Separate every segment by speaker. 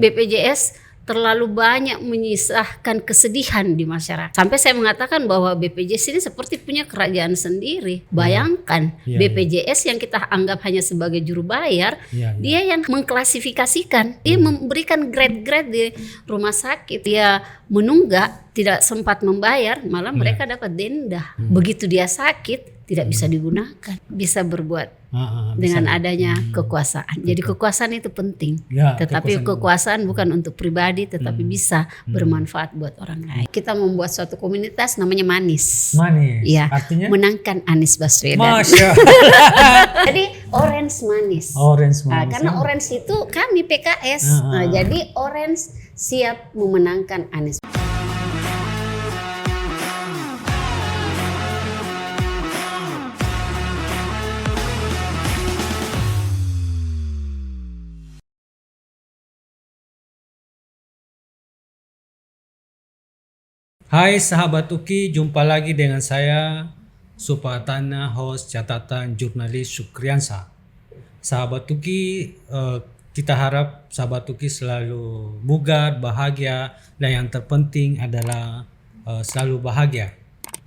Speaker 1: BPJS terlalu banyak menyisakan kesedihan di masyarakat. Sampai saya mengatakan bahwa BPJS ini seperti punya kerajaan sendiri. Bayangkan BPJS yang kita anggap hanya sebagai juru bayar, dia yang mengklasifikasikan, dia memberikan grade-grade di rumah sakit. Dia menunggak, tidak sempat membayar, malah mereka dapat denda. Begitu dia sakit, tidak bisa digunakan, bisa berbuat dengan adanya kekuasaan. Jadi kekuasaan itu penting, tetapi kekuasaan bukan untuk pribadi, tetapi bisa bermanfaat buat orang lain. Kita membuat suatu komunitas namanya Manis. Ya, artinya menangkan Anies Baswedan.
Speaker 2: Masya.
Speaker 1: Jadi Orange Manis. Karena Orange itu kami PKS. Jadi Orange siap memenangkan Anies.
Speaker 2: Hai sahabat UKI, jumpa lagi dengan saya Supatana, host catatan jurnalis Sukriansa. Sahabat UKI, kita harap sahabat UKI selalu bugar, bahagia, dan yang terpenting adalah selalu bahagia.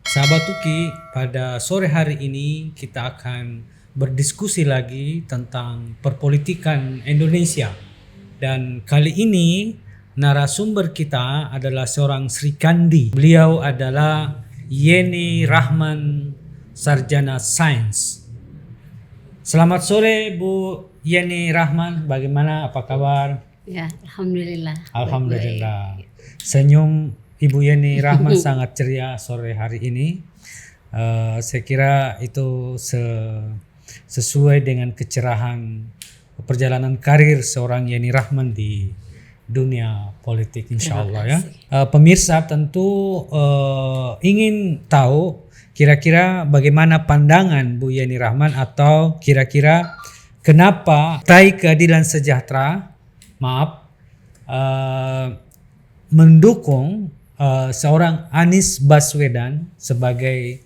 Speaker 2: Sahabat UKI, pada sore hari ini kita akan berdiskusi lagi tentang perpolitikan Indonesia. Dan kali ini narasumber kita adalah seorang Sri Kandi. Beliau adalah Yeni Rahman, sarjana sains. Selamat sore Bu Yeni Rahman, bagaimana, apa kabar?
Speaker 1: Ya, alhamdulillah.
Speaker 2: Alhamdulillah. Senyum Ibu Yeni Rahman sangat ceria sore hari ini. Saya kira itu sesuai dengan kecerahan perjalanan karir seorang Yeni Rahman di dunia politik, insya Allah ya. Pemirsa tentu ingin tahu kira-kira bagaimana pandangan Bu Yeni Rahman, atau kira-kira kenapa Partai Keadilan Sejahtera mendukung seorang Anies Baswedan sebagai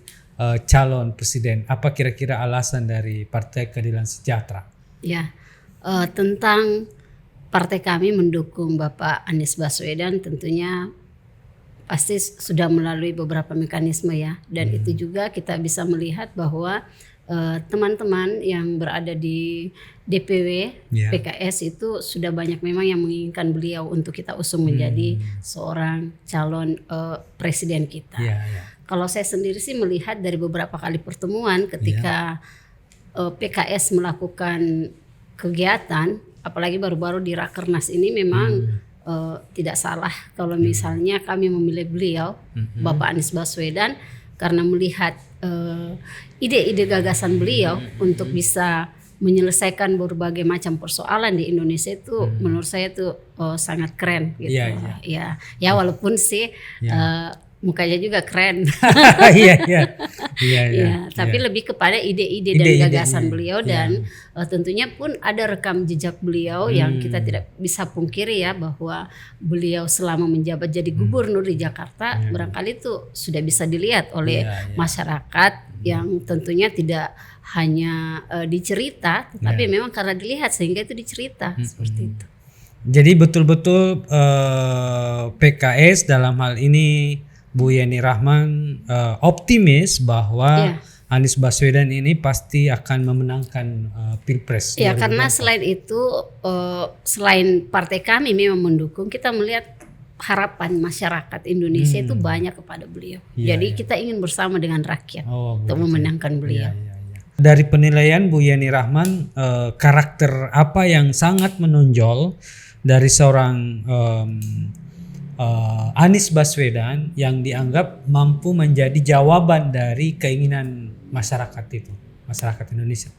Speaker 2: calon presiden. Apa kira-kira alasan dari Partai Keadilan Sejahtera?
Speaker 1: Ya, tentang partai kami mendukung Bapak Anies Baswedan tentunya pasti sudah melalui beberapa mekanisme ya, dan itu juga kita bisa melihat bahwa teman-teman yang berada di DPW PKS itu sudah banyak memang yang menginginkan beliau untuk kita usung menjadi seorang calon presiden kita. Kalau saya sendiri sih melihat dari beberapa kali pertemuan ketika PKS melakukan kegiatan, apalagi baru-baru di Rakernas ini memang tidak salah kalau misalnya kami memilih beliau, Bapak Anies Baswedan, karena melihat ide-ide gagasan beliau untuk bisa menyelesaikan berbagai macam persoalan di Indonesia itu menurut saya itu sangat keren gitu. Ya walaupun sih mukanya juga keren. Tapi lebih kepada ide-ide dan gagasan beliau, dan tentunya pun ada rekam jejak beliau yang kita tidak bisa pungkiri ya, bahwa beliau selama menjabat jadi gubernur di Jakarta barangkali itu sudah bisa dilihat oleh masyarakat yang tentunya tidak hanya dicerita, tetapi memang karena dilihat sehingga itu dicerita seperti itu.
Speaker 2: Jadi betul-betul PKS dalam hal ini Bu Yeni Rahman optimis bahwa Anies Baswedan ini pasti akan memenangkan Pilpres.
Speaker 1: Ya, karena selain itu, selain partai kami memang mendukung, kita melihat harapan masyarakat Indonesia itu banyak kepada beliau. Jadi kita ingin bersama dengan rakyat untuk memenangkan beliau.
Speaker 2: Dari penilaian Bu Yeni Rahman, karakter apa yang sangat menonjol dari seorang Anies Baswedan yang dianggap mampu menjadi jawaban dari keinginan masyarakat itu, masyarakat Indonesia?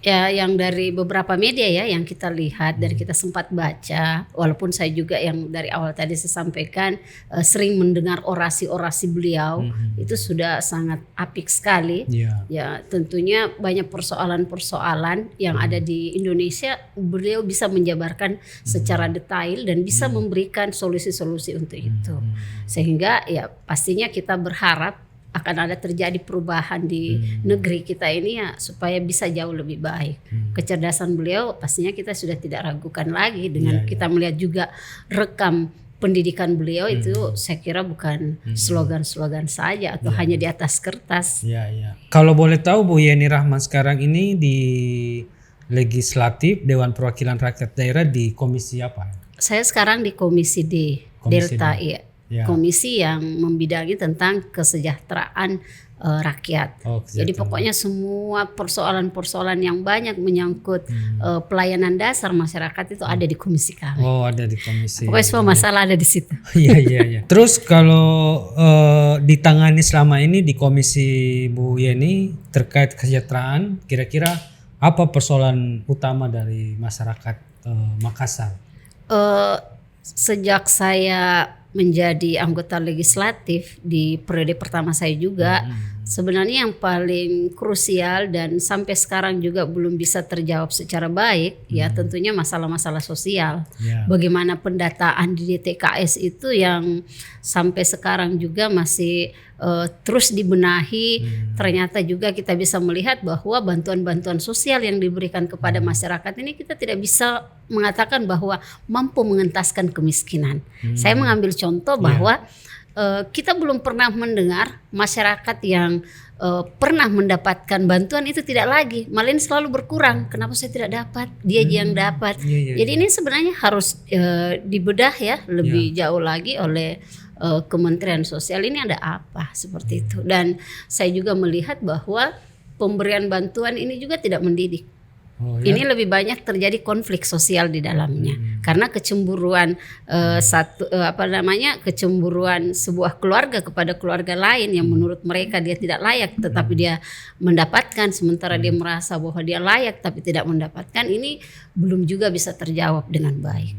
Speaker 1: Ya, yang dari beberapa media ya yang kita lihat, dari kita sempat baca, walaupun saya juga yang dari awal tadi saya sampaikan sering mendengar orasi-orasi beliau, itu sudah sangat apik sekali. Ya, tentunya banyak persoalan-persoalan yang ada di Indonesia beliau bisa menjabarkan secara detail dan bisa memberikan solusi-solusi untuk itu. Sehingga ya pastinya kita berharap akan ada terjadi perubahan di negeri kita ini ya supaya bisa jauh lebih baik. Kecerdasan beliau pastinya kita sudah tidak ragukan lagi dengan kita melihat juga rekam pendidikan beliau itu saya kira bukan slogan-slogan saja atau hanya di atas kertas.
Speaker 2: Kalau boleh tahu Bu Yeni Rahman sekarang ini di Legislatif Dewan Perwakilan Rakyat Daerah di komisi apa?
Speaker 1: Saya sekarang di Komisi D, Delta ya. Komisi yang membidangi tentang kesejahteraan rakyat. Jadi pokoknya semua persoalan-persoalan yang banyak menyangkut pelayanan dasar masyarakat itu ada di komisi kami.
Speaker 2: Ada di komisi.
Speaker 1: Pokoknya semua masalah ada di situ.
Speaker 2: Iya. Terus kalau ditangani selama ini di komisi Bu Yeni terkait kesejahteraan, kira-kira apa persoalan utama dari masyarakat Makassar?
Speaker 1: Sejak saya menjadi anggota legislatif di periode pertama saya juga, sebenarnya yang paling krusial dan sampai sekarang juga belum bisa terjawab secara baik ya tentunya masalah-masalah sosial. Bagaimana pendataan di DTKS itu yang sampai sekarang juga masih terus dibenahi. Ternyata juga kita bisa melihat bahwa bantuan-bantuan sosial yang diberikan kepada masyarakat ini kita tidak bisa mengatakan bahwa mampu mengentaskan kemiskinan. Saya mengambil contoh bahwa kita belum pernah mendengar masyarakat yang pernah mendapatkan bantuan itu tidak lagi, malah ini selalu berkurang. Kenapa saya tidak dapat? Dia yang dapat. Jadi ini sebenarnya harus dibedah ya lebih jauh lagi oleh Kementerian Sosial. Ini ada apa seperti itu. Dan saya juga melihat bahwa pemberian bantuan ini juga tidak mendidik. Ini lebih banyak terjadi konflik sosial di dalamnya karena kecemburuan kecemburuan sebuah keluarga kepada keluarga lain yang menurut mereka dia tidak layak tetapi dia mendapatkan, sementara dia merasa bahwa dia layak tapi tidak mendapatkan. Ini belum juga bisa terjawab dengan baik.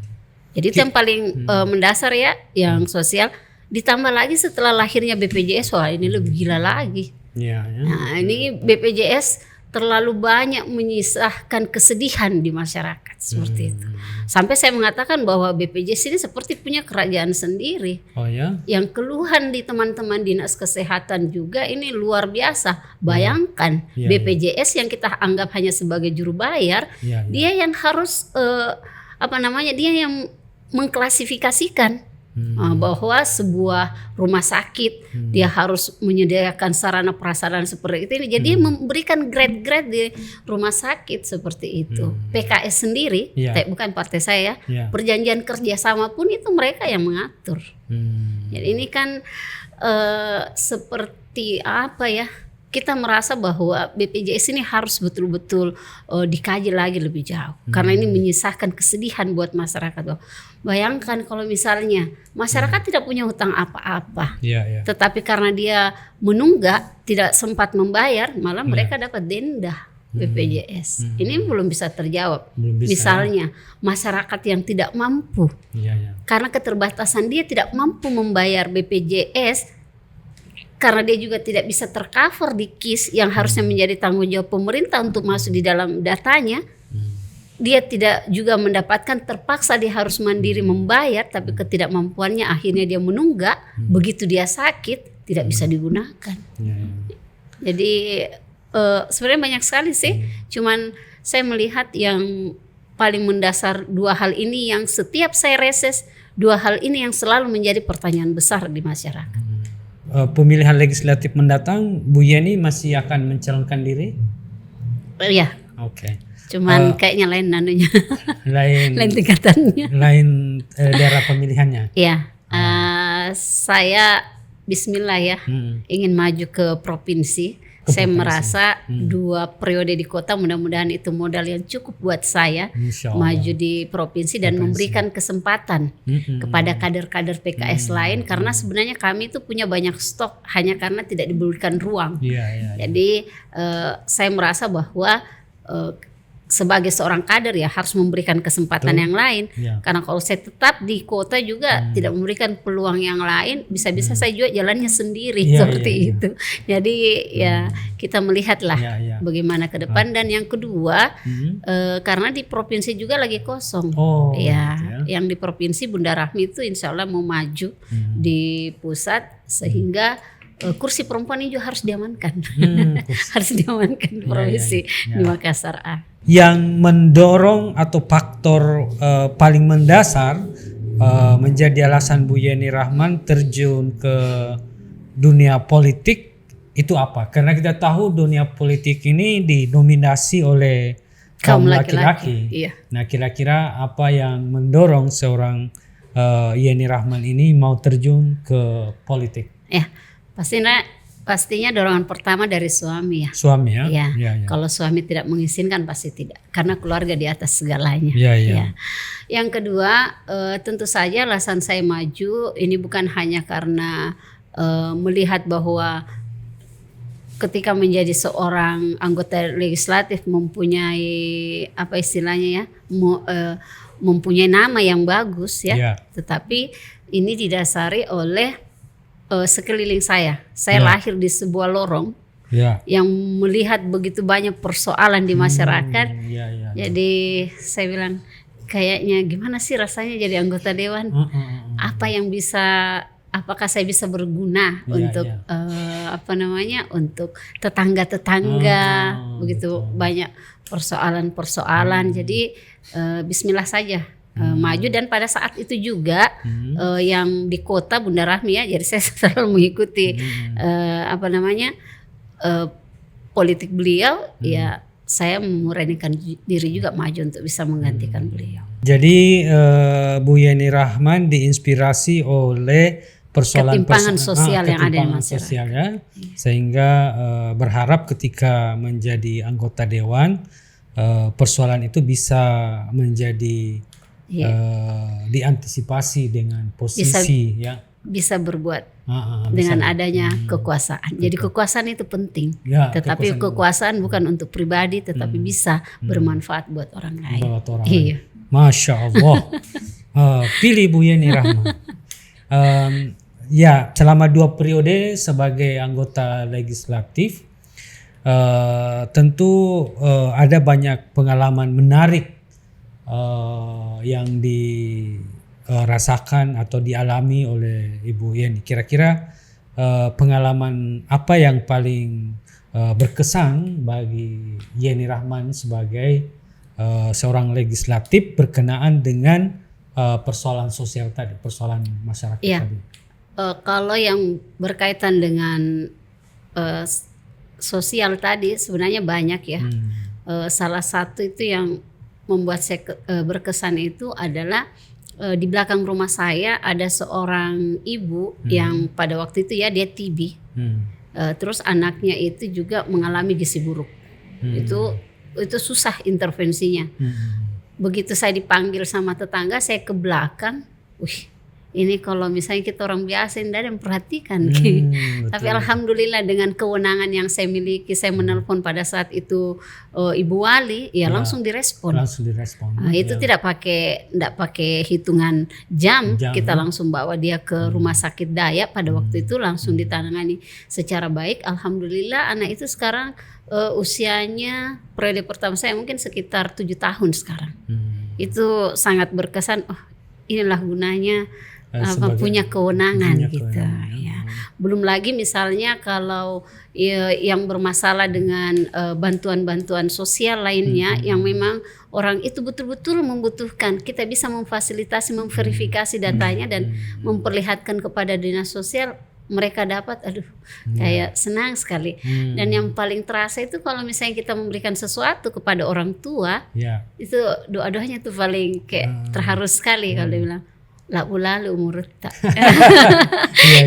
Speaker 1: Jadi itu yang paling mendasar ya, yang sosial. Ditambah lagi setelah lahirnya BPJS, wah ini lebih gila lagi. Nah ini BPJS terlalu banyak menyisahkan kesedihan di masyarakat seperti itu. Sampai saya mengatakan bahwa BPJS ini seperti punya kerajaan sendiri. Yang keluhan di teman-teman dinas kesehatan juga ini luar biasa. Bayangkan BPJS yang kita anggap hanya sebagai juru bayar, dia yang harus dia yang mengklasifikasikan bahwa sebuah rumah sakit dia harus menyediakan sarana prasarana seperti itu. Jadi memberikan grade-grade di rumah sakit seperti itu. PKS sendiri, bukan partai saya, perjanjian kerjasama pun itu mereka yang mengatur. Jadi ini kan seperti apa ya? Kita merasa bahwa BPJS ini harus betul-betul dikaji lagi lebih jauh karena ini menyisahkan kesedihan buat masyarakat. Bayangkan kalau misalnya masyarakat tidak punya hutang apa-apa, tetapi karena dia menunggak tidak sempat membayar, malah mereka dapat denda BPJS. Ini belum bisa terjawab. Misalnya masyarakat yang tidak mampu karena keterbatasan dia tidak mampu membayar BPJS. Karena dia juga tidak bisa tercover di KIS yang harusnya menjadi tanggung jawab pemerintah untuk masuk di dalam datanya. Dia tidak juga mendapatkan, terpaksa dia harus mandiri membayar, tapi ketidakmampuannya akhirnya dia menunggak. Begitu dia sakit tidak bisa digunakan. Jadi sebenarnya banyak sekali sih. Cuman saya melihat yang paling mendasar dua hal ini yang setiap saya reses, dua hal ini yang selalu menjadi pertanyaan besar di masyarakat.
Speaker 2: Pemilihan legislatif mendatang, Bu Yeni masih akan mencalonkan diri?
Speaker 1: Iya. Cuman kayaknya lain nanunya. lain tingkatannya.
Speaker 2: Lain daerah pemilihannya.
Speaker 1: Iya. Saya bismillah ya, ingin maju ke provinsi. Saya merasa 2 periode di kota mudah-mudahan itu modal yang cukup buat saya maju di provinsi dan memberikan kesempatan kepada kader-kader PKS lain karena sebenarnya kami itu punya banyak stok hanya karena tidak diberikan ruang. Jadi saya merasa bahwa sebagai seorang kader ya harus memberikan kesempatan yang lain karena kalau saya tetap di kota juga tidak memberikan peluang yang lain, bisa-bisa saya juga jalannya sendiri seperti itu. Jadi ya kita melihatlah bagaimana ke depan. Dan yang kedua karena di provinsi juga lagi kosong yang di provinsi Bunda Rahmi itu insya Allah mau maju di pusat sehingga kursi perempuan ini juga harus diamankan.
Speaker 2: Kursi.
Speaker 1: Harus diamankan di provinsi
Speaker 2: ya.
Speaker 1: di Makassar.
Speaker 2: Yang mendorong atau faktor paling mendasar menjadi alasan Bu Yeni Rahman terjun ke dunia politik itu apa? Karena kita tahu dunia politik ini didominasi oleh kaum laki-laki.
Speaker 1: Iya.
Speaker 2: Nah, kira-kira apa yang mendorong seorang Yeni Rahman ini mau terjun ke politik?
Speaker 1: Ya, pastinya dorongan pertama dari suami ya.
Speaker 2: Suami ya?
Speaker 1: Ya.
Speaker 2: Ya.
Speaker 1: Kalau suami tidak mengizinkan pasti tidak, karena keluarga di atas segalanya.
Speaker 2: Ya.
Speaker 1: Yang kedua, tentu saja alasan saya maju ini bukan hanya karena melihat bahwa ketika menjadi seorang anggota legislatif mempunyai apa istilahnya ya, mempunyai nama yang bagus ya. Tetapi ini didasari oleh sekeliling saya. Saya lahir di sebuah lorong yang melihat begitu banyak persoalan di masyarakat. Jadi saya bilang kayaknya gimana sih rasanya jadi anggota dewan? Apa yang bisa, apakah saya bisa berguna untuk untuk tetangga-tetangga, begitu banyak persoalan-persoalan. Jadi bismillah saja maju, dan pada saat itu juga yang di kota Bunda Rahmi ya, jadi saya selalu mengikuti politik beliau ya. Saya memurnikan diri juga maju untuk bisa menggantikan beliau.
Speaker 2: Jadi Bu Yeni Rahman diinspirasi oleh
Speaker 1: ketimpangan sosial yang ada di masyarakat
Speaker 2: ya, sehingga berharap ketika menjadi anggota dewan persoalan itu bisa menjadi diantisipasi dengan posisi bisa
Speaker 1: berbuat dengan adanya kekuasaan. Jadi kekuasaan itu penting, tetapi kekuasaan bukan untuk pribadi, tetapi bisa bermanfaat buat orang lain. Iya.
Speaker 2: Masya Allah. Pilih Bu Yeni Rahman. Ya, selama 2 periode sebagai anggota legislatif, tentu ada banyak pengalaman menarik yang dirasakan atau dialami oleh Ibu Yeni. Kira-kira pengalaman apa yang paling berkesan bagi Yeni Rahman sebagai seorang legislatif berkenaan dengan persoalan sosial tadi, persoalan masyarakat tadi?
Speaker 1: Kalau yang berkaitan dengan sosial tadi sebenarnya banyak ya. Salah satu itu yang membuat saya berkesan itu adalah di belakang rumah saya ada seorang ibu yang pada waktu itu ya dia TB. Terus anaknya itu juga mengalami gizi buruk. Itu susah intervensinya. Begitu saya dipanggil sama tetangga, saya ke belakang. Ini kalau misalnya kita orang biasa tidak ada yang perhatikan. Tapi alhamdulillah dengan kewenangan yang saya miliki, saya menelpon pada saat itu Ibu Wali, langsung direspon. Itu tidak pakai hitungan jam, kita langsung bawa dia ke rumah sakit Dayak pada waktu itu, langsung ditangani secara baik. Alhamdulillah anak itu sekarang usianya periode pertama saya mungkin sekitar 7 tahun sekarang. Itu sangat berkesan. Inilah gunanya punya kewenangan gitu ya. Belum lagi misalnya kalau yang bermasalah dengan bantuan-bantuan sosial lainnya yang memang orang itu betul-betul membutuhkan, kita bisa memfasilitasi, memverifikasi datanya dan memperlihatkan kepada dinas sosial, mereka dapat, kayak senang sekali. Dan yang paling terasa itu kalau misalnya kita memberikan sesuatu kepada orang tua, itu doa-doanya tuh paling kayak terharu sekali kalau dia bilang lalu umur tak.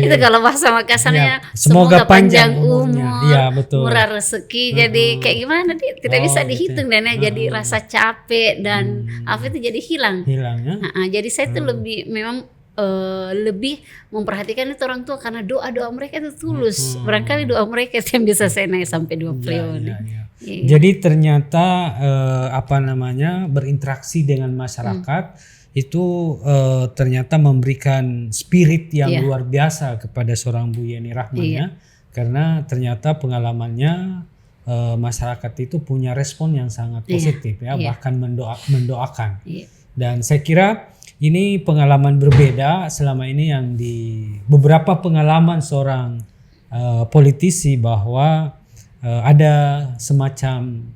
Speaker 1: Itu kalau bahasa Makassarnya semoga panjang umur, murah rezeki. Jadi kayak gimana dia tidak bisa dihitung dan jadi rasa capek dan apa itu jadi hilang. Jadi saya tuh lebih memperhatikan itu orang tua karena doa-doa mereka itu tulus. Barangkali doa mereka yang bisa saya naik sampai 2 periode.
Speaker 2: Jadi ternyata berinteraksi dengan masyarakat itu ternyata memberikan spirit yang luar biasa kepada seorang Bu Yeni Rahman ya. Karena ternyata pengalamannya masyarakat itu punya respon yang sangat positif bahkan mendoakan. Dan saya kira ini pengalaman berbeda selama ini yang di beberapa pengalaman seorang politisi bahwa ada semacam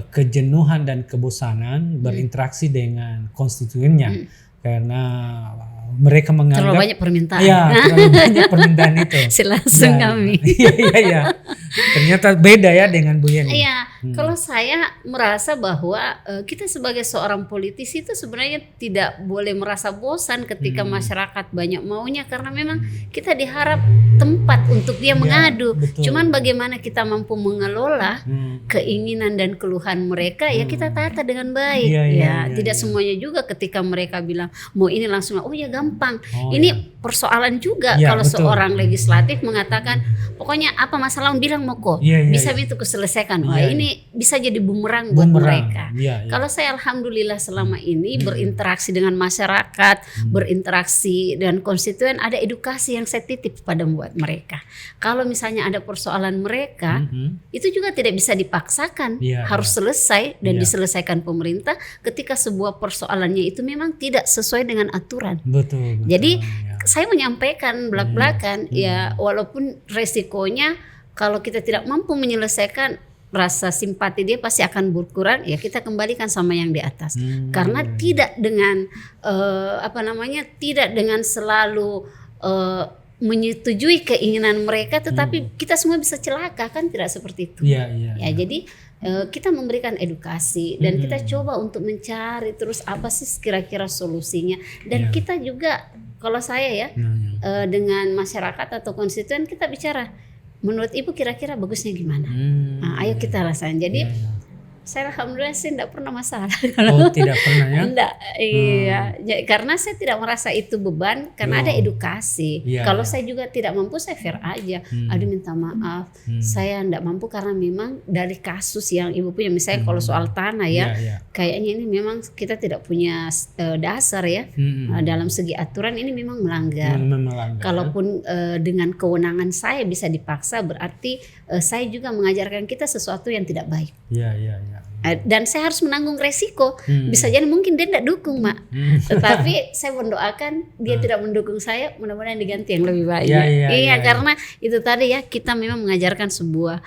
Speaker 2: kejenuhan dan kebosanan berinteraksi dengan konstituennya karena mereka menganggap
Speaker 1: terlalu banyak permintaan.
Speaker 2: Ya, terlalu banyak permintaan itu.
Speaker 1: Langsung kami.
Speaker 2: Iya. Ternyata beda ya dengan Bu Yeni.
Speaker 1: Iya, kalau saya merasa bahwa kita sebagai seorang politisi itu sebenarnya tidak boleh merasa bosan ketika masyarakat banyak maunya, karena memang kita diharap tempat untuk dia mengadu.
Speaker 2: betul.
Speaker 1: Cuman bagaimana kita mampu mengelola keinginan dan keluhan mereka, ya kita tata dengan baik.
Speaker 2: Iya,
Speaker 1: Tidak semuanya juga ketika mereka bilang mau ini langsung, oh ya gampang. Ini persoalan juga
Speaker 2: Ya,
Speaker 1: kalau
Speaker 2: betul.
Speaker 1: seorang legislatif mengatakan pokoknya apa masalah bilang mau kok bisa itu keselesaikan. Wah, ini bisa jadi bumerang buat mereka. Kalau saya alhamdulillah selama ini berinteraksi dengan masyarakat, berinteraksi dengan konstituen, ada edukasi yang saya titip pada buat mereka. Kalau misalnya ada persoalan mereka, itu juga tidak bisa dipaksakan, harus selesai dan diselesaikan pemerintah ketika sebuah persoalannya itu memang tidak sesuai dengan aturan.
Speaker 2: Betul.
Speaker 1: Jadi saya menyampaikan belak-belakan ya, walaupun resikonya kalau kita tidak mampu menyelesaikan, rasa simpati dia pasti akan berkurang, ya kita kembalikan sama yang di atas. Karena tidak dengan tidak dengan selalu menyetujui keinginan mereka, tetapi kita semua bisa celaka, kan tidak seperti itu. Jadi kita memberikan edukasi dan kita coba untuk mencari terus apa sih kira-kira solusinya, dan kita juga kalau saya dengan masyarakat atau konstituen kita bicara, menurut Ibu kira-kira bagusnya gimana? Nah, ayo kita laksanakan. Jadi saya alhamdulillah sih tidak pernah masalah.
Speaker 2: Oh, tidak pernah ya?
Speaker 1: Enggak, iya. Karena saya tidak merasa itu beban, karena ada edukasi. Kalau saya juga tidak mampu, saya fair aja. Aduh minta maaf, saya tidak mampu karena memang dari kasus yang Ibu punya, misalnya kalau soal tanah kayaknya ini memang kita tidak punya dasar ya. Dalam segi aturan ini memang melanggar. Kalaupun dengan kewenangan saya bisa dipaksa, berarti saya juga mengajarkan kita sesuatu yang tidak baik. Dan saya harus menanggung resiko. Bisa jadi mungkin dia tidak dukung, Mak. Tetapi saya mendoakan dia tidak mendukung saya, mudah-mudahan diganti yang lebih baik. Karena itu tadi ya, kita memang mengajarkan sebuah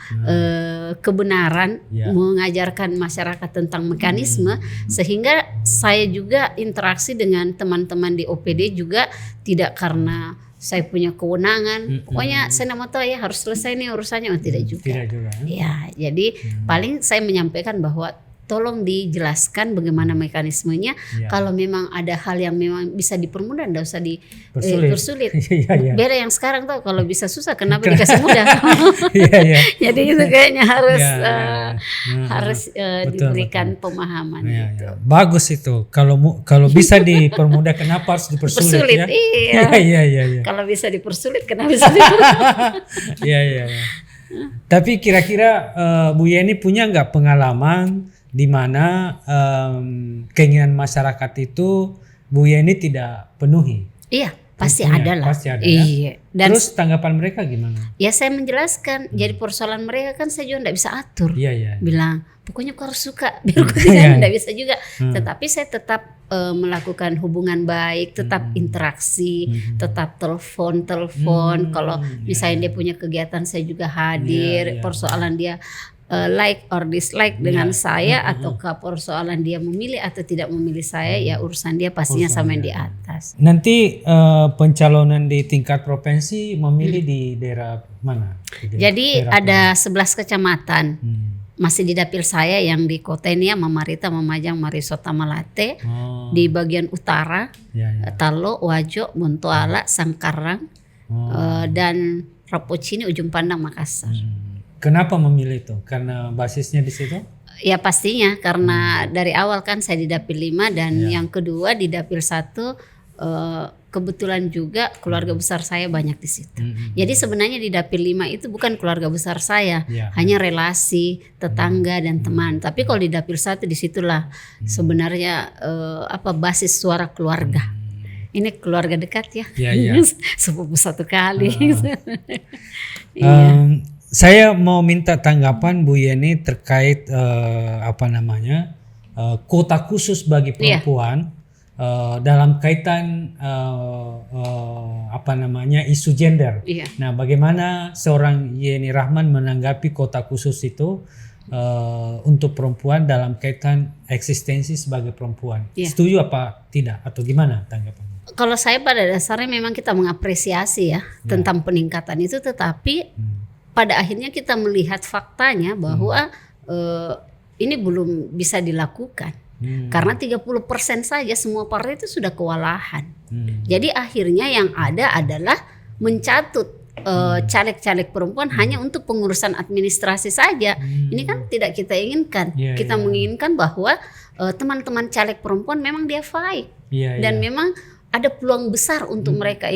Speaker 1: kebenaran, mengajarkan masyarakat tentang mekanisme, sehingga saya juga interaksi dengan teman-teman di OPD juga tidak karena saya punya kewenangan, pokoknya saya mau tahu ya harus selesai nih urusannya, tidak juga. Ya, jadi paling saya menyampaikan bahwa tolong dijelaskan bagaimana mekanismenya. Kalau memang ada hal yang memang bisa dipermudah, tidak usah dipersulit. Beda yang sekarang tuh, kalau bisa susah kenapa dikasih mudah? Jadi itu kayaknya harus diberikan pemahaman. Gitu.
Speaker 2: Bagus itu. Kalau bisa dipermudah, kenapa harus dipersulit?
Speaker 1: Kalau bisa dipersulit, kenapa bisa dipersulit?
Speaker 2: Tapi kira-kira Bu Yeni punya nggak pengalaman di mana keinginan masyarakat itu Bu Yeni tidak penuhi?
Speaker 1: Iya, pasti ada lah.
Speaker 2: Pasti ada.
Speaker 1: Iya. Dan
Speaker 2: terus tanggapan mereka gimana?
Speaker 1: Ya saya menjelaskan. Jadi persoalan mereka kan saya juga tidak bisa atur. Bilang pokoknya kau harus suka, biar kau tidak bisa juga. Tetapi saya tetap melakukan hubungan baik, tetap interaksi, tetap telepon. Kalau misalnya dia punya kegiatan, saya juga hadir. Persoalan dia like or dislike dengan saya, ataukah persoalan dia memilih atau tidak memilih saya, ya urusan dia pastinya sama yang di atas.
Speaker 2: Nanti pencalonan di tingkat provinsi memilih di daerah mana?
Speaker 1: Jadi ada 11 kecamatan. Masih di dapil saya yang di kota ini ya, Mamarita, Mamajang, Marisota, Malate. Di bagian utara, Talo, Wajo, Bontoala, Sangkarang, dan Rapocini, Ujung Pandang, Makassar.
Speaker 2: Kenapa memilih itu? Karena basisnya di situ?
Speaker 1: Ya pastinya karena dari awal kan saya di dapil 5 dan yang kedua di dapil 1 kebetulan juga keluarga besar saya banyak di situ. Jadi sebenarnya di dapil 5 itu bukan keluarga besar saya, hanya relasi, tetangga dan teman. Tapi kalau di dapil 1 disitulah sebenarnya basis suara keluarga. Ini keluarga dekat ya, sepupu satu kali.
Speaker 2: Saya mau minta tanggapan Bu Yeni terkait kuota khusus bagi perempuan dalam kaitan isu gender.
Speaker 1: Iya.
Speaker 2: Nah, bagaimana seorang Yeni Rahman menanggapi kota khusus itu untuk perempuan dalam kaitan eksistensi sebagai perempuan?
Speaker 1: Iya.
Speaker 2: Setuju apa tidak atau gimana tanggapannya?
Speaker 1: Kalau saya pada dasarnya memang kita mengapresiasi ya tentang peningkatan itu, tetapi pada akhirnya kita melihat faktanya bahwa ini belum bisa dilakukan. Karena 30% saja semua partai itu sudah kewalahan. Jadi akhirnya yang ada adalah mencatut caleg-caleg perempuan hanya untuk pengurusan administrasi saja. Ini kan tidak kita inginkan. Kita menginginkan bahwa teman-teman caleg perempuan memang dia fight dan memang ada peluang besar untuk mereka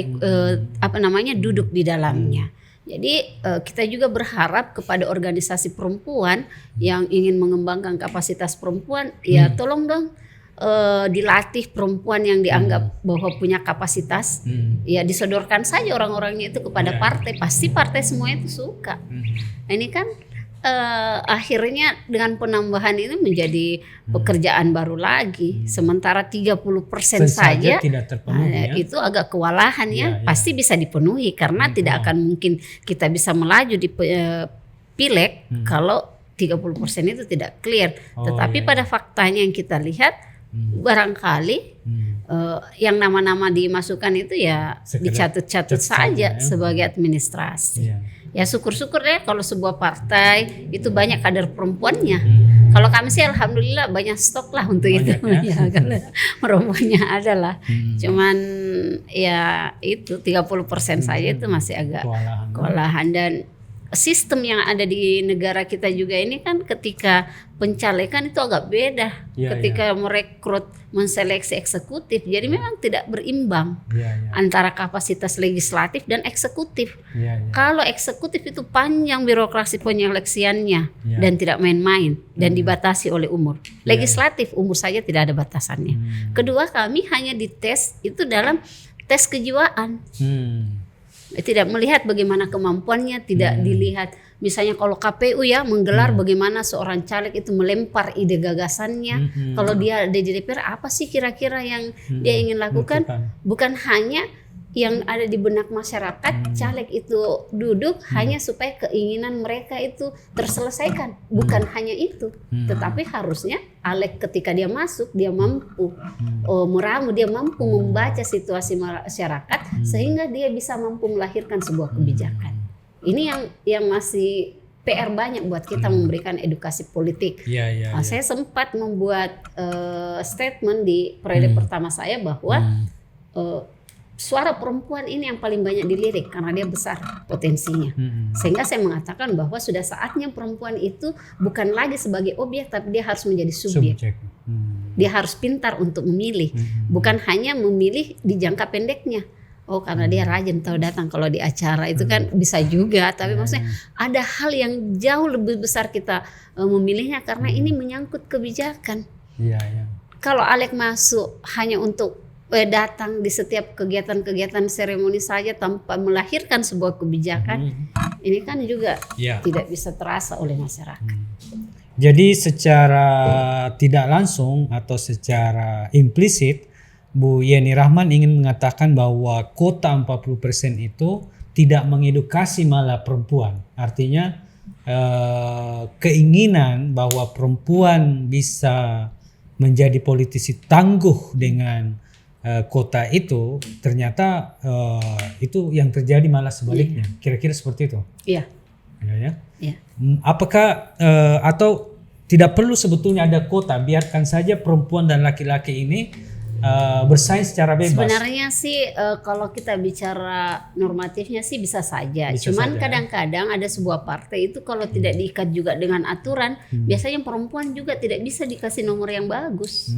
Speaker 1: duduk di dalamnya. Jadi kita juga berharap kepada organisasi perempuan yang ingin mengembangkan kapasitas perempuan, ya tolong dong dilatih perempuan yang dianggap bahwa punya kapasitas, ya disodorkan saja orang-orangnya itu kepada partai, pasti partai semua itu suka. Nah, ini kan akhirnya dengan penambahan ini menjadi pekerjaan baru lagi, sementara 30% saja
Speaker 2: tidak terpenuhi,
Speaker 1: itu agak kewalahan ya. Pasti bisa dipenuhi karena tidak akan mungkin kita bisa melaju di pileg kalau 30% itu tidak clear. Tetapi pada faktanya yang kita lihat barangkali yang nama-nama dimasukkan itu ya dicatut-catut saja sebagai administrasi. Ya syukur-syukur deh kalau sebuah partai itu banyak kader perempuannya. Kalau kami sih alhamdulillah banyak stok lah untuk itu ya, kalau perempuannya ada lah. Cuman ya itu 30% saja itu masih agak kewalahan. Dan sistem yang ada di negara kita juga ini kan ketika pencalekan itu agak beda ketika merekrut, menseleksi eksekutif. Jadi memang tidak berimbang antara kapasitas legislatif dan eksekutif. Kalau eksekutif itu panjang birokrasi penyeleksiannya dan tidak main-main dan dibatasi oleh umur. Legislatif umur saja tidak ada batasannya. Kedua, kami hanya dites itu dalam tes kejiwaan. Tidak melihat bagaimana kemampuannya, tidak dilihat misalnya kalau KPU ya menggelar bagaimana seorang caleg itu melempar ide gagasannya. Kalau dia ada di DPR, apa sih kira-kira yang dia ingin lakukan? Bukan hanya yang ada di benak masyarakat, caleg itu duduk hanya supaya keinginan mereka itu terselesaikan. Bukan hanya itu, tetapi harusnya Alek ketika dia masuk, dia mampu meramu, dia mampu membaca situasi masyarakat sehingga dia bisa mampu melahirkan sebuah kebijakan. Ini yang masih PR banyak buat kita memberikan edukasi politik. Saya sempat membuat statement di periode pertama saya bahwa suara perempuan ini yang paling banyak dilirik karena dia besar potensinya. Sehingga saya mengatakan bahwa sudah saatnya perempuan itu bukan lagi sebagai objek, tapi dia harus menjadi subjek. Dia harus pintar untuk memilih, bukan hanya memilih di jangka pendeknya. Oh, karena dia rajin tahu datang kalau di acara itu kan bisa juga, tapi maksudnya ada hal yang jauh lebih besar kita memilihnya karena ini menyangkut kebijakan. Kalau Alek masuk hanya untuk datang di setiap kegiatan-kegiatan seremoni saja tanpa melahirkan sebuah kebijakan, ini kan juga tidak bisa terasa oleh masyarakat.
Speaker 2: Jadi secara tidak langsung atau secara implisit, Bu Yeni Rahman ingin mengatakan bahwa kuota 40% itu tidak mengedukasi malah perempuan. Artinya keinginan bahwa perempuan bisa menjadi politisi tangguh dengan kota itu ternyata itu yang terjadi malah sebaliknya. Kira-kira seperti itu. Iya. Apakah atau tidak perlu sebetulnya ada kota, biarkan saja perempuan dan laki-laki ini bersaing secara bebas?
Speaker 1: Sebenarnya sih kalau kita bicara normatifnya sih bisa saja. Cuman kadang-kadang ada sebuah partai itu kalau tidak diikat juga dengan aturan, biasanya perempuan juga tidak bisa dikasih nomor yang bagus.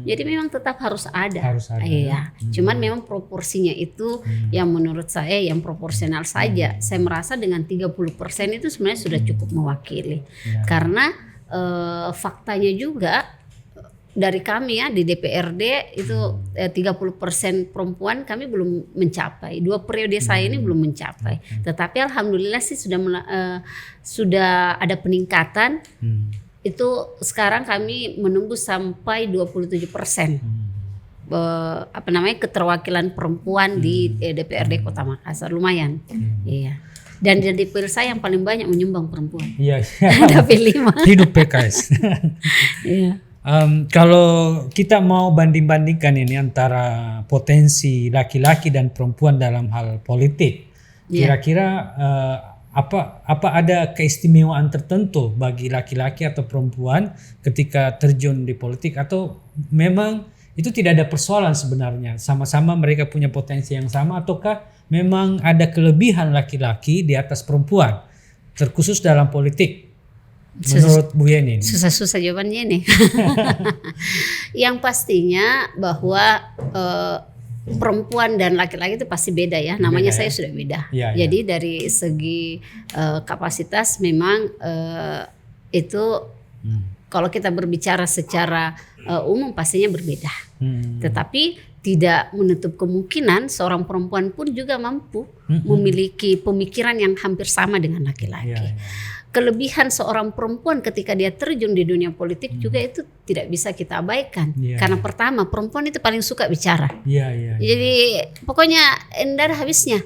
Speaker 1: Jadi memang tetap harus ada. Iya. Cuman memang proporsinya itu yang menurut saya yang proporsional saja. Saya merasa dengan 30% itu sebenarnya sudah cukup mewakili. Karena faktanya juga dari kami ya di DPRD itu 30% perempuan kami belum mencapai. 2 periode saya ini belum mencapai. Tetapi alhamdulillah sih sudah ada peningkatan. Itu sekarang kami menembus sampai 27%. keterwakilan perempuan di DPRD Kota Makassar, lumayan. Iya. Dan di dapil saya yang paling banyak menyumbang perempuan.
Speaker 2: Iya.
Speaker 1: Dapil 5.
Speaker 2: Hidup PKS.
Speaker 1: Iya.
Speaker 2: Kalau kita mau banding-bandingkan ini antara potensi laki-laki dan perempuan dalam hal politik, kira-kira apa ada keistimewaan tertentu bagi laki-laki atau perempuan ketika terjun di politik, atau memang itu tidak ada persoalan sebenarnya, sama-sama mereka punya potensi yang sama, ataukah memang ada kelebihan laki-laki di atas perempuan terkhusus dalam politik menurut Bu Yeni?
Speaker 1: Susah-susah jawabannya nih. Yang pastinya bahwa perempuan dan laki-laki itu pasti beda ya. Namanya saya sudah beda. Jadi dari segi kapasitas memang itu kalau kita berbicara secara umum pastinya berbeda. Tetapi tidak menutup kemungkinan seorang perempuan pun juga mampu memiliki pemikiran yang hampir sama dengan laki-laki. Kelebihan seorang perempuan ketika dia terjun di dunia politik juga itu tidak bisa kita abaikan. Karena pertama, perempuan itu paling suka bicara. Jadi pokoknya enggak ada habisnya.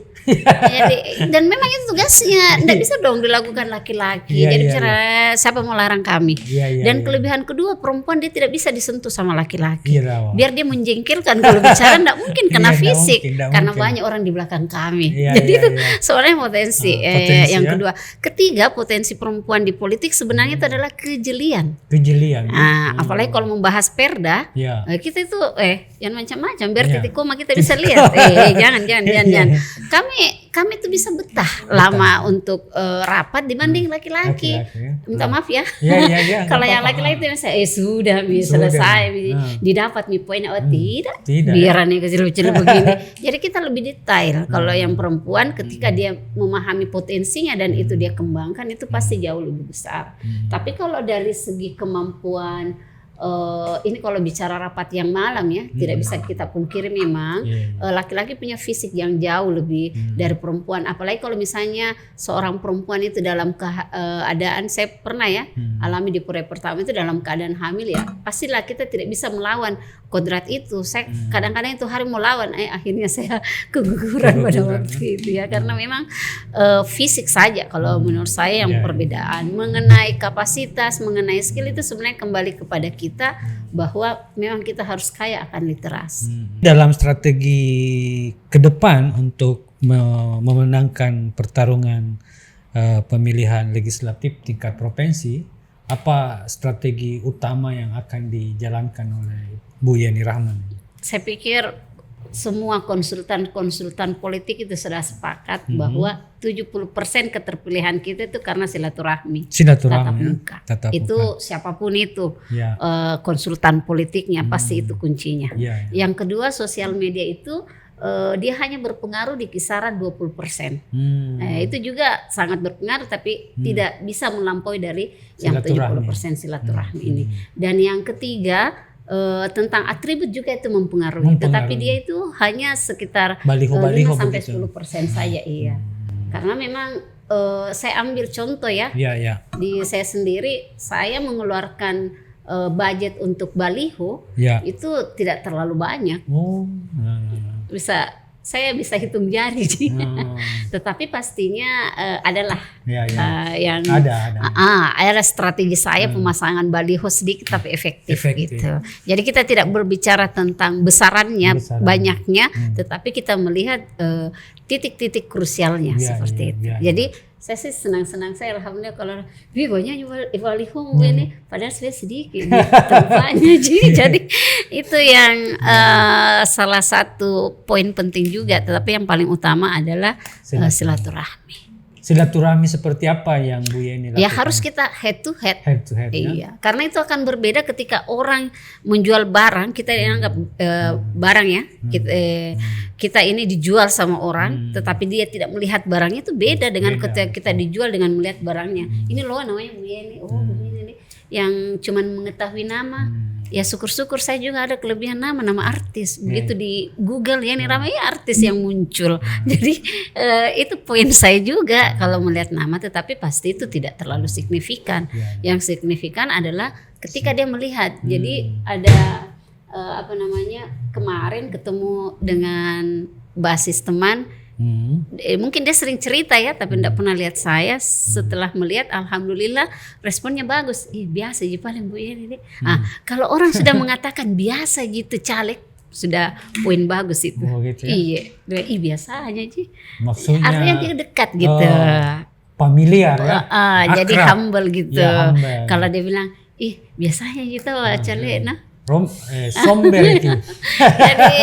Speaker 1: Dan memang itu tugasnya, tidak bisa dong dilakukan laki-laki. Jadi bicara siapa mau larang kami. Dan kelebihan kedua, perempuan dia tidak bisa disentuh sama laki-laki. Biar dia menjengkelkan kalau bicara tidak mungkin kena fisik, karena banyak orang di belakang kami. Jadi itu sebenarnya potensi. Yang kedua, ketiga potensi perempuan di politik sebenarnya itu adalah kejelian. Apalagi kalau membahas perda, kita itu jangan macam-macam. Biar titik koma kita bisa lihat. Jangan. Kami tuh bisa betah lama untuk rapat dibanding laki-laki. Minta maaf ya. Kalau yang laki-laki itu sudah bisa selesai, didapat poin. Tidak. Biarannya kecil-kecil begini. Jadi kita lebih detail. Kalau yang perempuan ketika dia memahami potensinya dan itu dia kembangkan, itu pasti jauh lebih besar. Tapi kalau dari segi kemampuan, ini kalau bicara rapat yang malam ya, tidak bisa kita pungkiri memang laki-laki punya fisik yang jauh lebih dari perempuan. Apalagi kalau misalnya seorang perempuan itu dalam keadaan, saya pernah ya alami di proyek pertama itu dalam keadaan hamil ya, pastilah kita tidak bisa melawan kodrat itu. Saya kadang-kadang itu hari mau lawan, akhirnya saya keguguran pada waktu itu ya, karena memang fisik saja kalau menurut saya yang perbedaan. Mengenai kapasitas, mengenai skill itu sebenarnya kembali kepada kita, bahwa memang kita harus kaya akan literasi.
Speaker 2: Dalam strategi ke depan untuk memenangkan pertarungan pemilihan legislatif tingkat provinsi, apa strategi utama yang akan dijalankan oleh Bu Yeni Rahman? Saya
Speaker 1: pikir semua konsultan politik itu sudah sepakat bahwa 70% keterpilihan kita itu karena silaturahmi. Tatap muka. Itu siapapun itu konsultan politiknya pasti itu kuncinya. Yang kedua, sosial media itu dia hanya berpengaruh di kisaran 20%. Itu juga sangat berpengaruh, tapi tidak bisa melampaui dari yang 70% silaturahmi ini. Dan yang ketiga, tentang atribut juga itu mempengaruhi. Tetapi dia itu hanya sekitar 5-10% saja. Karena memang saya ambil contoh ya. Di saya sendiri, saya mengeluarkan budget untuk baliho itu tidak terlalu banyak. Saya bisa hitung jari, tetapi pastinya adalah yang adalah strategi saya pemasangan baliho sedikit tapi efektif gitu. Jadi kita tidak berbicara tentang besarannya, banyaknya, tetapi kita melihat titik-titik krusialnya seperti itu. Jadi saya sih senang-senang, saya alhamdulillah kalau banyak baliho ini, padahal saya sedikit tempatnya. Jadi itu yang salah satu poin penting juga, tetapi yang paling utama adalah silaturahmi.
Speaker 2: Silaturahmi seperti apa yang Bu Yeni lakukan?
Speaker 1: Ya harus kita head to head. Iya, karena itu akan berbeda ketika orang menjual barang, kita dianggap barang ya. Kita ini dijual sama orang, tetapi dia tidak melihat barangnya, itu beda dengan ketika kita dijual dengan melihat barangnya. Ini loh namanya Bu Yeni, begini yang cuman mengetahui nama. Ya syukur-syukur saya juga ada kelebihan nama artis. Begitu di Google Yeni Rahman artis yang muncul. Jadi itu poin saya juga kalau melihat nama, tetapi pasti itu tidak terlalu signifikan. Yang signifikan adalah ketika dia melihat. Jadi ada kemarin ketemu dengan basis teman. Mungkin dia sering cerita ya, tapi tidak pernah lihat saya. Setelah melihat, alhamdulillah responnya bagus. Biasa aja paling Bu ini. Kalau orang sudah mengatakan biasa gitu caleg, sudah poin bagus itu.
Speaker 2: Gitu ya?
Speaker 1: Iya, biasa aja sih.
Speaker 2: Maksudnya
Speaker 1: artinya dia dekat gitu.
Speaker 2: Familiar ya.
Speaker 1: Jadi humble gitu.
Speaker 2: Ya, humble.
Speaker 1: Kalau dia bilang, biasanya gitu caleg,
Speaker 2: somber itu.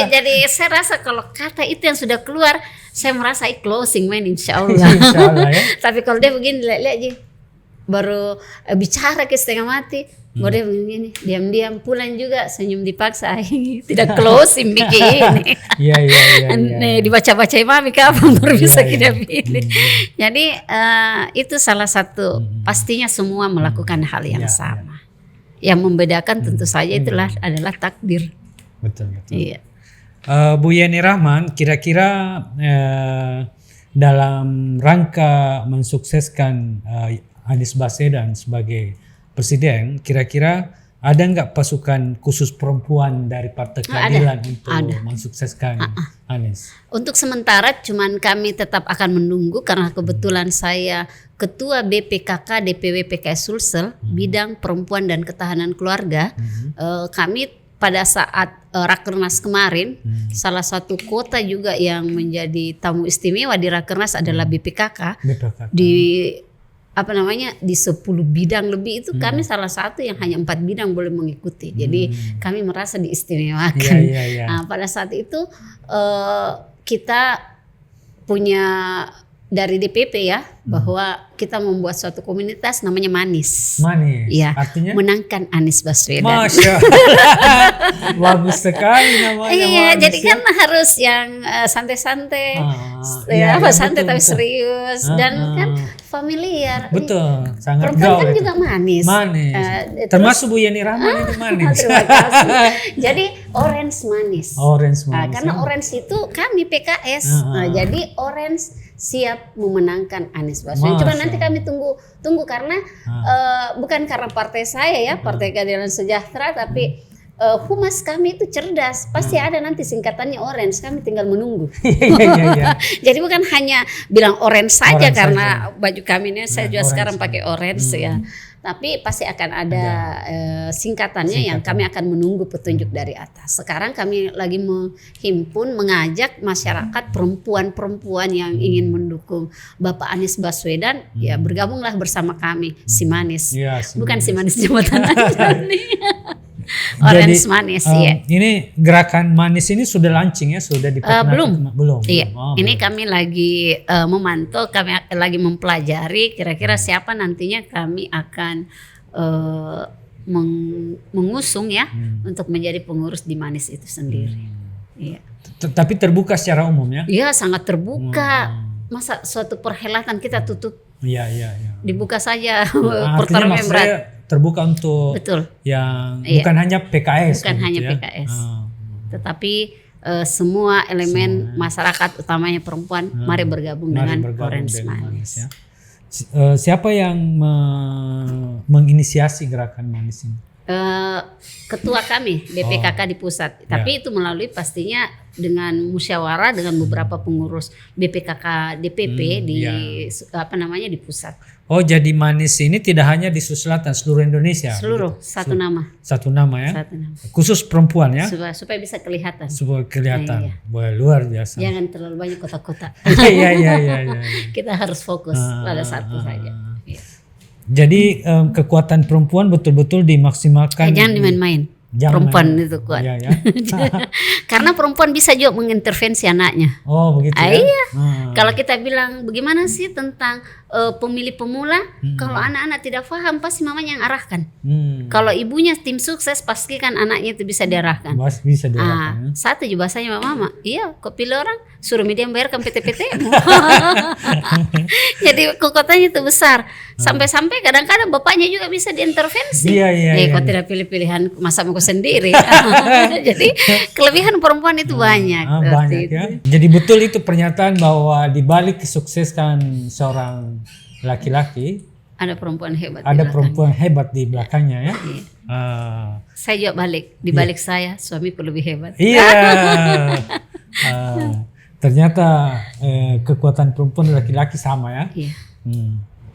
Speaker 1: jadi saya rasa kalau kata itu yang sudah keluar, saya merasa closing main insya Allah.
Speaker 2: Insya Allah ya.
Speaker 1: Tapi kalau dia begini lihat aja, baru bicara ke setengah mati, baru dia begini, diam-diam pulang juga senyum dipaksa, tidak closing bikin ini.
Speaker 2: Iya.
Speaker 1: Dibaca-baca mami kapan baru bisa kita pilih. Jadi itu salah satu, pastinya semua melakukan hal yang sama. Yang membedakan tentu saja adalah takdir.
Speaker 2: Betul.
Speaker 1: Iya.
Speaker 2: Bu Yeni Rahman, kira-kira dalam rangka mensukseskan Anies Baswedan sebagai presiden, kira-kira ada nggak pasukan khusus perempuan dari Partai Keadilan untuk mensukseskan Anies? Untuk
Speaker 1: sementara cuman kami tetap akan menunggu karena kebetulan saya Ketua BPKK DPW PKS Sulsel bidang perempuan dan ketahanan keluarga. Kami pada saat Rakernas kemarin, salah satu kota juga yang menjadi tamu istimewa di Rakernas adalah BPKK. Di 10 bidang lebih itu kami salah satu yang hanya 4 bidang boleh mengikuti. Jadi kami merasa diistimewakan. Nah, pada saat itu kita punya dari DPP ya, bahwa kita membuat suatu komunitas namanya Manis. Ya, artinya menangkan Anies Baswedan.
Speaker 2: Masya Allah. Bagus sekali namanya.
Speaker 1: Iya, jadi kan harus yang santai-santai, santai tapi serius dan kan familiar.
Speaker 2: Betul, sangat
Speaker 1: perempuan kan juga manis.
Speaker 2: Termasuk Bu Yeni Rahman itu manis.
Speaker 1: Terima kasih. Jadi orange manis. Karena
Speaker 2: ya.
Speaker 1: orange itu kami PKS. Jadi orange siap memenangkan Anies Baswedan. Cuma nanti kami tunggu karena bukan karena partai saya ya, Partai Keadilan Sejahtera, tapi humas kami itu cerdas. Pasti ada nanti singkatannya orange, kami tinggal menunggu. Jadi bukan hanya bilang orange saja karena baju kami ini saya juga sekarang pakai orange ya. Tapi pasti akan ada singkatannya yang kami akan menunggu petunjuk dari atas. Sekarang kami lagi mengajak masyarakat perempuan-perempuan yang ingin mendukung Bapak Anies Baswedan, ya bergabunglah bersama kami, si Manis. Bukan si Manis jembatan Anjani. Orange Manis ya.
Speaker 2: Ini gerakan Manis ini sudah launching ya, sudah diperkenalkan? Belum.
Speaker 1: Iya. Ini kami lagi memantau, kami lagi mempelajari kira-kira siapa nantinya kami akan mengusung ya untuk menjadi pengurus di Manis itu sendiri. Iya.
Speaker 2: Tapi terbuka secara umum ya?
Speaker 1: Iya, sangat terbuka. Masa suatu perhelatan kita tutup?
Speaker 2: Iya.
Speaker 1: Dibuka saja.
Speaker 2: Artinya maksudnya terbuka untuk yang bukan hanya PKS.
Speaker 1: Bukan hanya PKS. Tetapi semua elemen masyarakat, utamanya perempuan, mari bergabung dengan Orange Manis.
Speaker 2: Ya. Siapa yang menginisiasi gerakan Manis ini?
Speaker 1: Ketua kami BPKK di pusat, tapi itu melalui pastinya dengan musyawarah dengan beberapa pengurus BPKK DPP di pusat.
Speaker 2: Oh, jadi Manis ini tidak hanya di Sulawesi Selatan, seluruh Indonesia.
Speaker 1: Seluruh, satu nama.
Speaker 2: Satu nama ya.
Speaker 1: Satu nama.
Speaker 2: Khusus perempuan ya.
Speaker 1: Supaya bisa kelihatan.
Speaker 2: Supaya kelihatan. Wah, luar biasa.
Speaker 1: Jangan terlalu banyak kota-kota.
Speaker 2: Iya.
Speaker 1: Kita harus fokus pada satu saja.
Speaker 2: Jadi kekuatan perempuan betul-betul dimaksimalkan.
Speaker 1: Jangan dimain-main. Perempuan itu kuat. Karena perempuan bisa juga mengintervensi anaknya.
Speaker 2: Oh, begitu ya.
Speaker 1: Iya. Kalau kita bilang bagaimana sih tentang pemilih pemula, kalau anak-anak tidak paham pasti mamanya yang arahkan. Kalau ibunya tim sukses pastikan anaknya itu bisa diarahkan.
Speaker 2: Bisa diarahkan.
Speaker 1: Satu juga bahasanya mama. Iya, kok pilih orang suruh media bayarkan PT-PT. Jadi kekuatannya itu besar. Sampai-sampai kadang-kadang bapaknya juga bisa diintervensi.
Speaker 2: Iya.
Speaker 1: Kok tidak pilih-pilihan masa mau sendiri. Jadi kelebihan perempuan itu banyak.
Speaker 2: Banyak ya. Jadi betul itu pernyataan bahwa di balik kesuksesan seorang laki-laki
Speaker 1: Ada perempuan hebat.
Speaker 3: Ada perempuan hebat di belakangnya ya.
Speaker 1: Iya.
Speaker 3: Saya
Speaker 1: juga balik, di balik saya suamiku lebih hebat.
Speaker 3: Iya. Ternyata kekuatan perempuan dan laki-laki sama ya.
Speaker 1: Iya.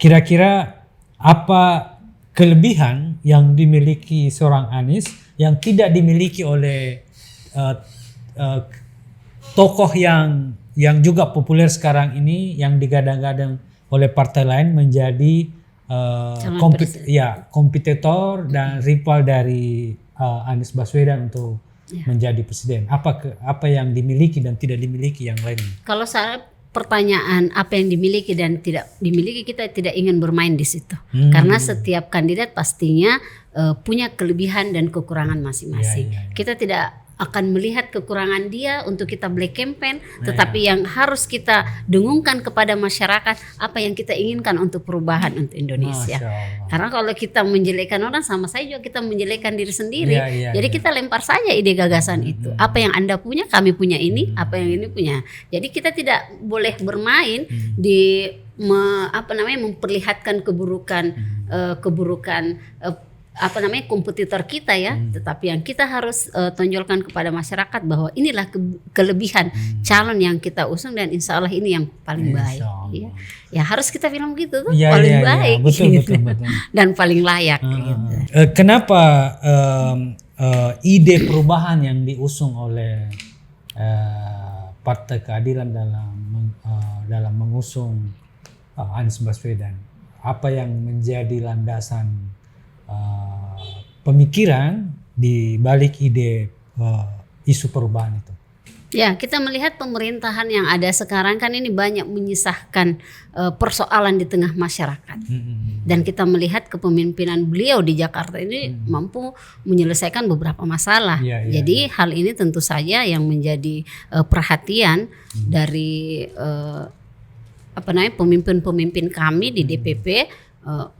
Speaker 3: Kira-kira apa kelebihan yang dimiliki seorang Anies yang tidak dimiliki oleh tokoh yang juga populer sekarang ini, yang digadang-gadang oleh partai lain menjadi kompetitor dan rival dari Anies Baswedan untuk menjadi presiden. Apa yang dimiliki dan tidak dimiliki yang lainnya?
Speaker 1: Kalau saya pertanyaan apa yang dimiliki dan tidak dimiliki, kita tidak ingin bermain di situ. Karena setiap kandidat pastinya punya kelebihan dan kekurangan masing-masing. Kita tidak akan melihat kekurangan dia untuk kita black campaign, tetapi yang harus kita dengungkan kepada masyarakat apa yang kita inginkan untuk perubahan untuk Indonesia. Karena kalau kita menjelekkan orang, sama saya juga kita menjelekkan diri sendiri. Jadi kita lempar saja ide gagasan itu. Apa yang Anda punya, kami punya ini, apa yang ini punya. Jadi kita tidak boleh bermain di memperlihatkan keburukan kompetitor kita ya, tetapi yang kita harus tonjolkan kepada masyarakat bahwa inilah kelebihan calon yang kita usung dan insya Allah ini yang paling baik. Ya harus kita bilang gitu tuh, paling baik,
Speaker 3: betul.
Speaker 1: Dan paling layak. Gitu.
Speaker 3: Kenapa ide perubahan yang diusung oleh Partai Keadilan dalam mengusung Anies Baswedan, apa yang menjadi landasan pemikiran di balik ide isu perubahan itu?
Speaker 1: Ya, kita melihat pemerintahan yang ada sekarang kan ini banyak menyisahkan persoalan di tengah masyarakat. Dan kita melihat kepemimpinan beliau di Jakarta ini mampu menyelesaikan beberapa masalah. Jadi hal ini tentu saja yang menjadi perhatian dari pemimpin-pemimpin kami di DPP.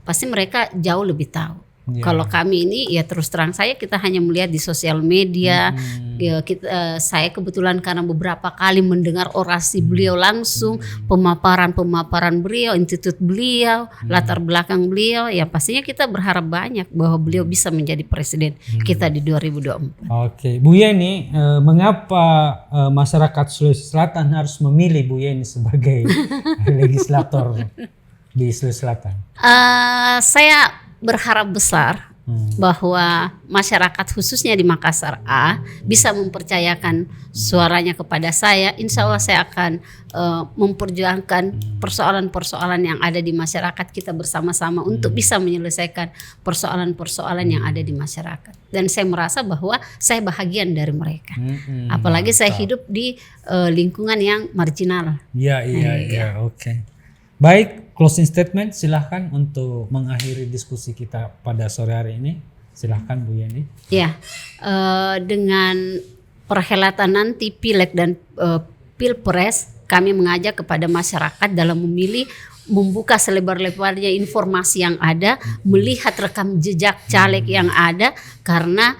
Speaker 1: Pasti mereka jauh lebih tahu. Kalau kami ini ya terus terang kita hanya melihat di sosial media. Saya kebetulan karena beberapa kali mendengar orasi beliau langsung, pemaparan beliau, institut beliau, latar belakang beliau, ya pastinya kita berharap banyak bahwa beliau bisa menjadi presiden kita di 2024.
Speaker 3: Oke, Bu Yeni, mengapa masyarakat Sulawesi Selatan harus memilih Bu Yeni sebagai legislator di Sulawesi Selatan?
Speaker 1: Saya berharap besar bahwa masyarakat khususnya di Makassar A bisa mempercayakan suaranya kepada saya. Insya Allah saya akan memperjuangkan persoalan-persoalan yang ada di masyarakat kita bersama-sama untuk bisa menyelesaikan persoalan-persoalan yang ada di masyarakat. Dan saya merasa bahwa saya bahagian dari mereka. Apalagi saya hidup di lingkungan yang marginal.
Speaker 3: Iya, oke. Baik, closing statement silahkan untuk mengakhiri diskusi kita pada sore hari ini. Silahkan Bu Yeni. Ya,
Speaker 1: dengan perhelatan nanti Pileg dan Pilpres, kami mengajak kepada masyarakat dalam memilih, membuka selebar-lebarnya informasi yang ada, melihat rekam jejak caleg yang ada, karena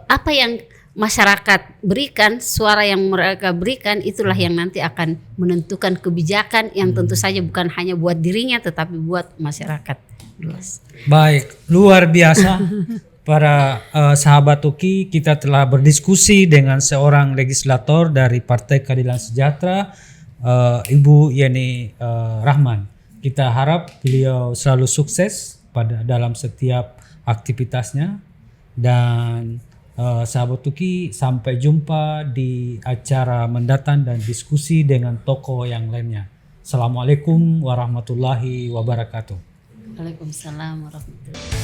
Speaker 1: apa yang masyarakat berikan, suara yang mereka berikan, itulah yang nanti akan menentukan kebijakan yang tentu saja bukan hanya buat dirinya tetapi buat masyarakat luas.
Speaker 3: Baik, luar biasa. Para sahabat UKI, kita telah berdiskusi dengan seorang legislator dari Partai Keadilan Sejahtera, Ibu Yeni Rahman. Kita harap beliau selalu sukses dalam setiap aktivitasnya, dan sahabat UKI, sampai jumpa di acara mendatang dan diskusi dengan tokoh yang lainnya. Assalamualaikum warahmatullahi wabarakatuh.
Speaker 1: Waalaikumsalam warahmatullahi wabarakatuh.